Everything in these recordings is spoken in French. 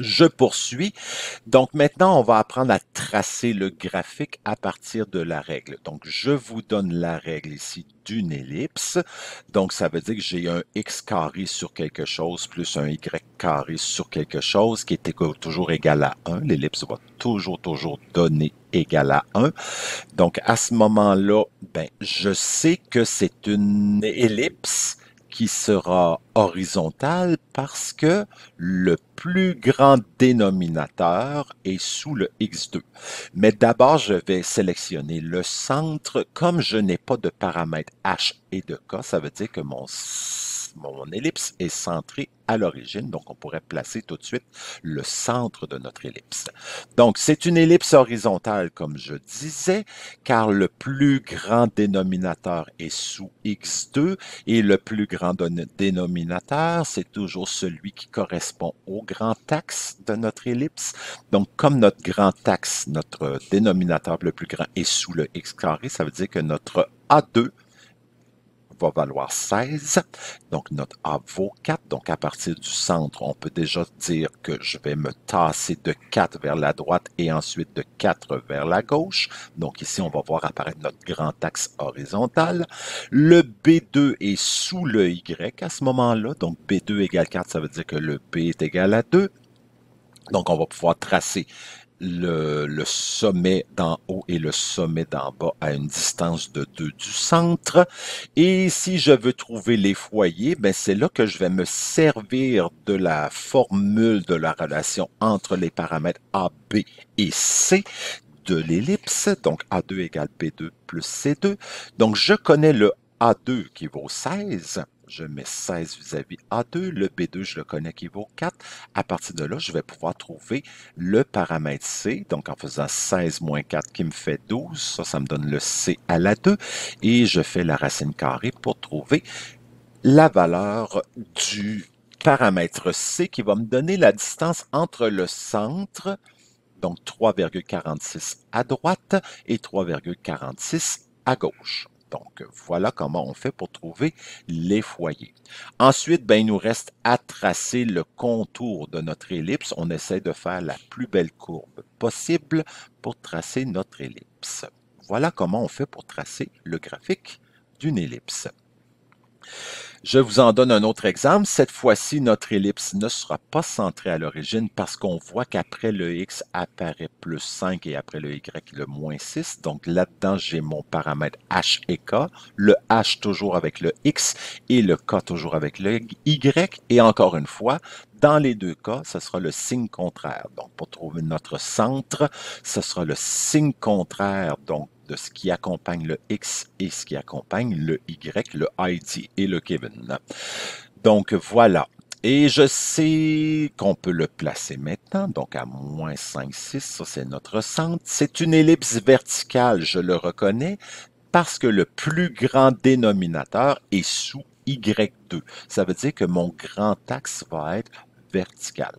Je poursuis. Donc maintenant, on va apprendre à tracer le graphique à partir de la règle. Donc je vous donne la règle ici d'une ellipse. Donc ça veut dire que j'ai un x carré sur quelque chose plus un y carré sur quelque chose qui est toujours égal à 1. L'ellipse va toujours donner égal à 1. Donc à ce moment-là, ben, je sais que c'est une ellipse qui sera horizontale parce que le plus grand dénominateur est sous le x2. Mais d'abord, je vais sélectionner le centre. Comme je n'ai pas de paramètres h et de k, ça veut dire que mon ellipse est centrée à l'origine. Donc, on pourrait placer tout de suite le centre de notre ellipse. Donc, c'est une ellipse horizontale, comme je disais, car le plus grand dénominateur est sous x2 et le plus grand dénominateur, c'est toujours celui qui correspond au grand axe de notre ellipse. Donc, comme notre grand axe, notre dénominateur le plus grand est sous le x carré, ça veut dire que notre A2 va valoir 16. Donc, notre A vaut 4. Donc, à partir du centre, on peut déjà dire que je vais me tasser de 4 vers la droite et ensuite de 4 vers la gauche. Donc, ici, on va voir apparaître notre grand axe horizontal. Le B2 est sous le Y à ce moment-là. Donc, B2 égale 4, ça veut dire que le B est égal à 2. Donc, on va pouvoir tracer le sommet d'en haut et le sommet d'en bas à une distance de 2 du centre. Et si je veux trouver les foyers, ben c'est là que je vais me servir de la formule de la relation entre les paramètres A, B et C de l'ellipse. Donc A2 égale B2 plus C2. Donc je connais le A2 qui vaut 16. Je mets 16 vis-à-vis A2. Le B2, je le connais qui vaut 4. À partir de là, je vais pouvoir trouver le paramètre C. Donc, en faisant 16 moins 4 qui me fait 12, ça me donne le C à la 2. Et je fais la racine carrée pour trouver la valeur du paramètre C qui va me donner la distance entre le centre, donc 3,46 à droite et 3,46 à gauche. Donc, voilà comment on fait pour trouver les foyers. Ensuite, ben, il nous reste à tracer le contour de notre ellipse. On essaie de faire la plus belle courbe possible pour tracer notre ellipse. Voilà comment on fait pour tracer le graphique d'une ellipse. Je vous en donne un autre exemple. Cette fois-ci, notre ellipse ne sera pas centrée à l'origine parce qu'on voit qu'après le x apparaît plus 5 et après le y, le moins 6. Donc là-dedans, j'ai mon paramètre h et k. Le h toujours avec le x et le k toujours avec le y. Et encore une fois, dans les deux cas, ce sera le signe contraire. Donc, pour trouver notre centre, ce sera le signe contraire, donc, de ce qui accompagne le X et ce qui accompagne le Y, le Heidi et le Kevin. Donc, voilà. Et je sais qu'on peut le placer maintenant, donc à moins 5, 6, ça c'est notre centre. C'est une ellipse verticale, je le reconnais, parce que le plus grand dénominateur est sous Y2. Ça veut dire que mon grand axe va être vertical.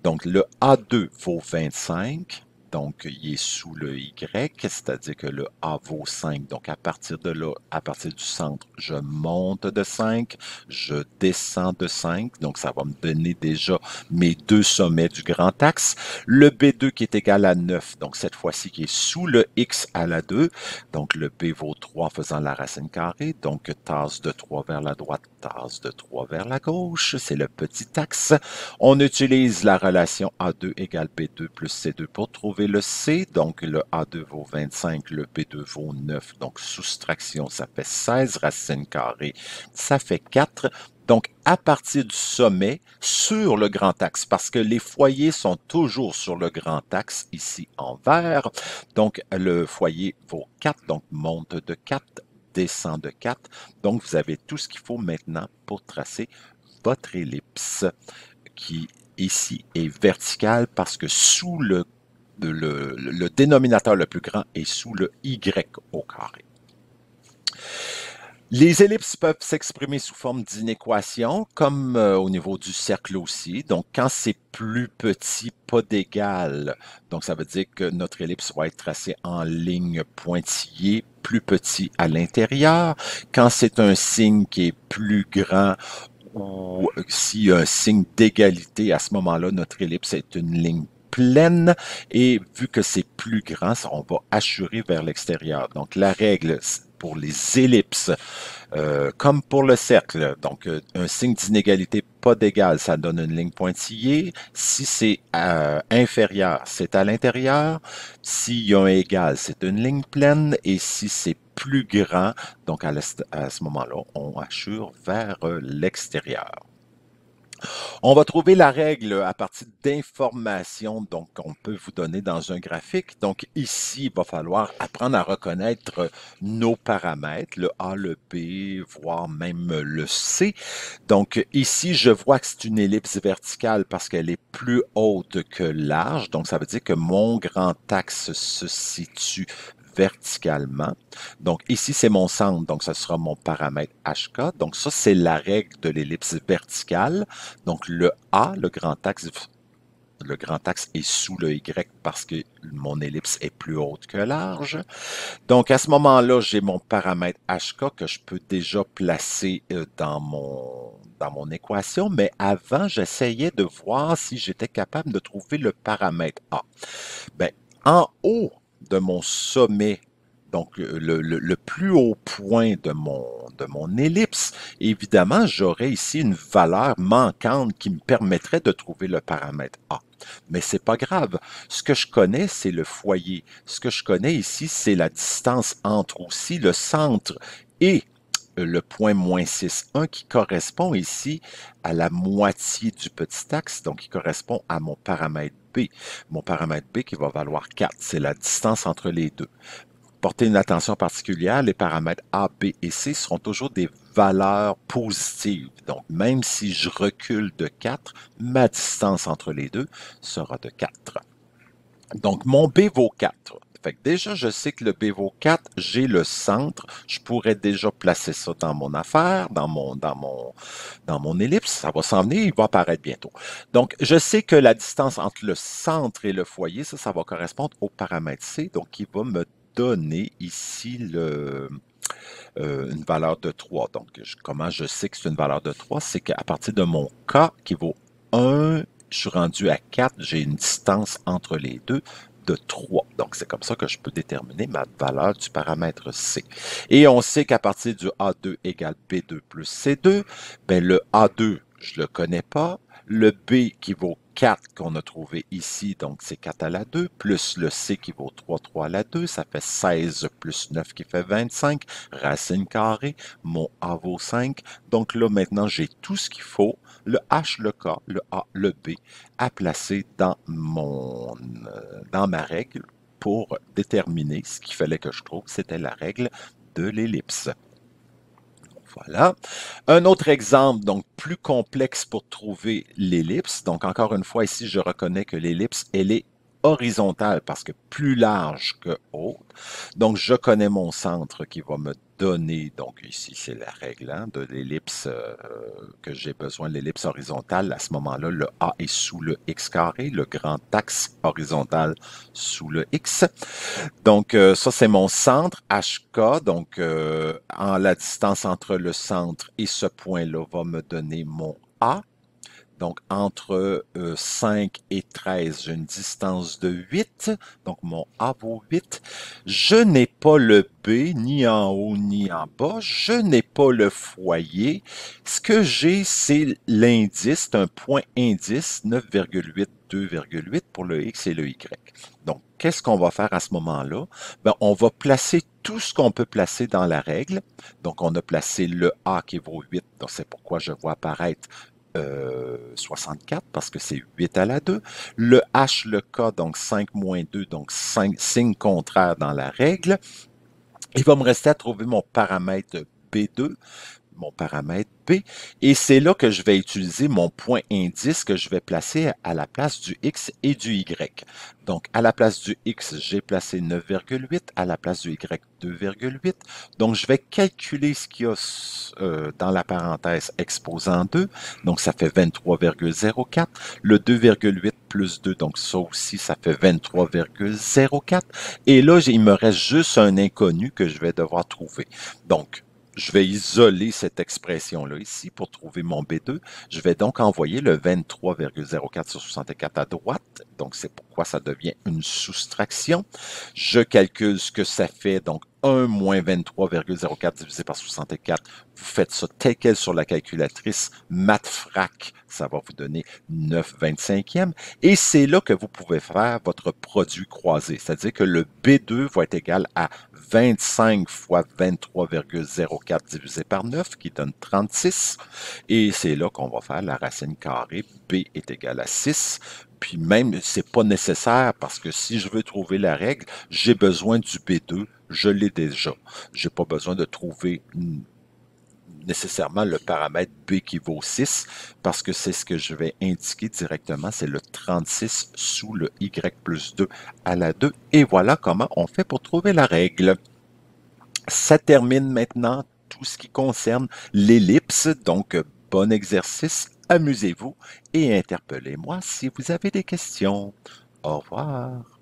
Donc, le A2 vaut 25. Donc, il est sous le Y, c'est-à-dire que le A vaut 5. Donc, à partir de là, à partir du centre, je monte de 5, je descends de 5. Donc, ça va me donner déjà mes deux sommets du grand axe. Le B2 qui est égal à 9, donc cette fois-ci qui est sous le X à la 2. Donc, le B vaut 3 en faisant la racine carrée. Donc, tasse de 3 vers la droite, tasse de 3 vers la gauche. C'est le petit axe. On utilise la relation A2 égale B2 plus C2 pour trouver le C. Donc, le A2 vaut 25, le B2 vaut 9. Donc, soustraction, ça fait 16 racines carrées. Ça fait 4. Donc, à partir du sommet, sur le grand axe, parce que les foyers sont toujours sur le grand axe, ici en vert. Donc, le foyer vaut 4, donc monte de 4, descend de 4. Donc, vous avez tout ce qu'il faut maintenant pour tracer votre ellipse qui ici est verticale parce que sous le dénominateur le plus grand est sous le Y au carré. Les ellipses peuvent s'exprimer sous forme d'inéquation, comme au niveau du cercle aussi. Donc, quand c'est plus petit, pas d'égal, donc ça veut dire que notre ellipse va être tracée en ligne pointillée, plus petit à l'intérieur. Quand c'est un signe qui est plus grand ou s'il y a un signe d'égalité, à ce moment-là, notre ellipse est une ligne pleine et vu que c'est plus grand, on va hachurer vers l'extérieur. Donc la règle pour les ellipses, comme pour le cercle, donc un signe d'inégalité pas d'égal, ça donne une ligne pointillée. Si c'est inférieur, c'est à l'intérieur. S'il y a un égal, c'est une ligne pleine. Et si c'est plus grand, donc à ce moment-là, on hachure vers l'extérieur. On va trouver la règle à partir d'informations donc qu'on peut vous donner dans un graphique. Donc ici, il va falloir apprendre à reconnaître nos paramètres, le A, le B, voire même le C. Donc ici, je vois que c'est une ellipse verticale parce qu'elle est plus haute que large. Donc ça veut dire que mon grand axe se situe verticalement. Donc ici, c'est mon centre, donc ce sera mon paramètre HK. Donc ça, c'est la règle de l'ellipse verticale. Donc le A, le grand axe est sous le Y parce que mon ellipse est plus haute que large. Donc à ce moment-là, j'ai mon paramètre HK que je peux déjà placer dans mon équation, mais avant, j'essayais de voir si j'étais capable de trouver le paramètre A. Ben, en haut de mon sommet, donc le plus haut point de mon ellipse, évidemment, j'aurais ici une valeur manquante qui me permettrait de trouver le paramètre A. Mais c'est pas grave. Ce que je connais, c'est le foyer. Ce que je connais ici, c'est la distance entre aussi le centre et le point -6,1 qui correspond ici à la moitié du petit axe, donc qui correspond à mon paramètre B. Mon paramètre B qui va valoir 4, c'est la distance entre les deux. Portez une attention particulière, les paramètres A, B et C seront toujours des valeurs positives. Donc, même si je recule de 4, ma distance entre les deux sera de 4. Donc, mon B vaut 4. Fait que déjà, je sais que le B vaut 4, j'ai le centre, je pourrais déjà placer ça dans mon affaire, dans mon ellipse, ça va s'en venir, il va apparaître bientôt. Donc, je sais que la distance entre le centre et le foyer, ça va correspondre au paramètre C, donc il va me donner ici une valeur de 3. Donc, comment je sais que c'est une valeur de 3? C'est qu'à partir de mon K qui vaut 1, je suis rendu à 4, j'ai une distance entre les deux de 3. Donc, c'est comme ça que je peux déterminer ma valeur du paramètre C. Et on sait qu'à partir du A2 égale B2 plus C2, ben le A2, je ne le connais pas. Le B qui vaut 4 qu'on a trouvé ici, donc c'est 4 à la 2, plus le C qui vaut 3 à la 2, ça fait 16 plus 9 qui fait 25, racine carrée, mon A vaut 5. Donc là, maintenant, j'ai tout ce qu'il faut, le H, le K, le A, le B, à placer dans ma règle pour déterminer ce qu'il fallait que je trouve, c'était la règle de l'ellipse. Voilà. Un autre exemple, donc plus complexe pour trouver l'ellipse. Donc encore une fois, ici, je reconnais que l'ellipse, elle est horizontale parce que plus large que haute. Donc je connais mon centre qui va me donner, donc ici c'est la règle de l'ellipse que j'ai besoin, l'ellipse horizontale. À ce moment-là, le A est sous le x carré, le grand axe horizontal sous le x. Donc, ça, c'est mon centre, HK. Donc, en la distance entre le centre et ce point-là va me donner mon A. Donc, entre 5 et 13, j'ai une distance de 8. Donc, mon A vaut 8. Je n'ai pas le B, ni en haut, ni en bas. Je n'ai pas le foyer. Ce que j'ai, c'est l'indice, c'est un point indice, 9,8, 2,8 pour le X et le Y. Donc, qu'est-ce qu'on va faire à ce moment-là? Ben, on va placer tout ce qu'on peut placer dans la règle. Donc, on a placé le A qui vaut 8. Donc, c'est pourquoi je vois apparaître 64 parce que c'est 8 à la 2. Le H, le K, donc 5 moins 2, donc 5 signes contraires dans la règle. Il va me rester à trouver mon paramètre B2, mon paramètre B, et c'est là que je vais utiliser mon point indice que je vais placer à la place du X et du Y. Donc, à la place du X, j'ai placé 9,8, à la place du Y, 2,8. Donc, je vais calculer ce qu'il y a dans la parenthèse exposant 2, donc ça fait 23,04. Le 2,8 plus 2, donc ça aussi, ça fait 23,04. Et là, il me reste juste un inconnu que je vais devoir trouver. Donc, Je vais isoler cette expression-là ici pour trouver mon B2. Je vais donc envoyer le 23,04 sur 64 à droite. Donc, c'est pourquoi ça devient une soustraction. Je calcule ce que ça fait. Donc, 1 moins 23,04 divisé par 64. Vous faites ça tel quel sur la calculatrice. Mathfrak, ça va vous donner 9/25e. Et c'est là que vous pouvez faire votre produit croisé. C'est-à-dire que le B2 va être égal à 25 fois 23,04 divisé par 9, qui donne 36. Et c'est là qu'on va faire la racine carrée. B est égal à 6. Puis même, c'est pas nécessaire parce que si je veux trouver la règle, j'ai besoin du B2. Je l'ai déjà. J'ai pas besoin de trouver nécessairement le paramètre B qui vaut 6 parce que c'est ce que je vais indiquer directement, c'est le 36 sous le Y plus 2 à la 2. Et voilà comment on fait pour trouver la règle. Ça termine maintenant tout ce qui concerne l'ellipse. Donc, bon exercice, amusez-vous et interpellez-moi si vous avez des questions. Au revoir.